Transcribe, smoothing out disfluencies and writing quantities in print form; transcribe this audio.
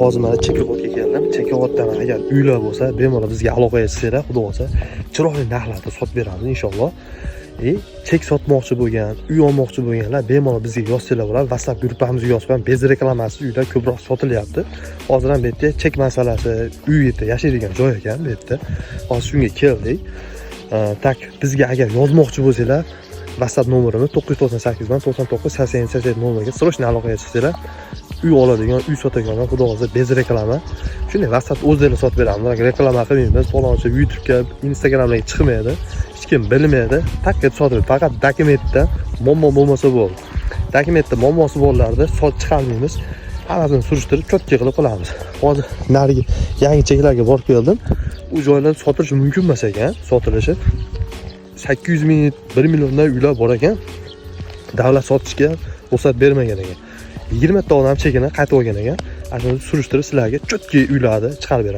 hozir mana Chekovodga keldim. Chekovoddan agar uylar bo'lsa, bemalol bizga aloqaga chiqsanglar, xudo xolasa, chiroyli narxlarda sotib beramiz inshaalloh. Chek sotmoqchi bo'lgan, uy olmoqchi bo'lganlar bemalol bizga yozsanglar bo'ladi. WhatsApp gruppamizga yozib qo'ying. Bez reklamasi uylar ko'proq sotilyapti. Hozir ham bu yerda chek masalasi, uy yerda yashaydigan joy ekan bu yerda. Hozir shunga keldik. Tak bizga agar yozmoqchi bo'lsanglar, WhatsApp nomerimiz 998 99 87 nomeriga srochniy aloqaga chiqsanglar, uy oladigan, uy sotadiganlar xudo xolasa bez reklama. Shunday WhatsApp o'zlaringiz sotib beramiz. Reklama qilmaymiz. Falonchi YouTube'ga, Instagramga chiqmaydi. Hech kim bilmaydi. Takka sotib, faqat dokumentda muammo bo'lmasa bo'ldi. Dokumentda muammosi bo'llarda sot chiqarmaymiz. Hammasini surishtirib, cho'tka qilib qilamiz. Hozir narigi yangi cheklarga borib keldim. U joylar sotilishi mumkin emas ekan, sotilishi 800 ming, 1 milliondan uylar bor ekan. Davlat sotishga ruxsat bermagan ekan. 20 ta odam chekini qaytib olgan ekan. Ana shuni surishtirib sizlarga cho'tka uylarni chiqarib beraman.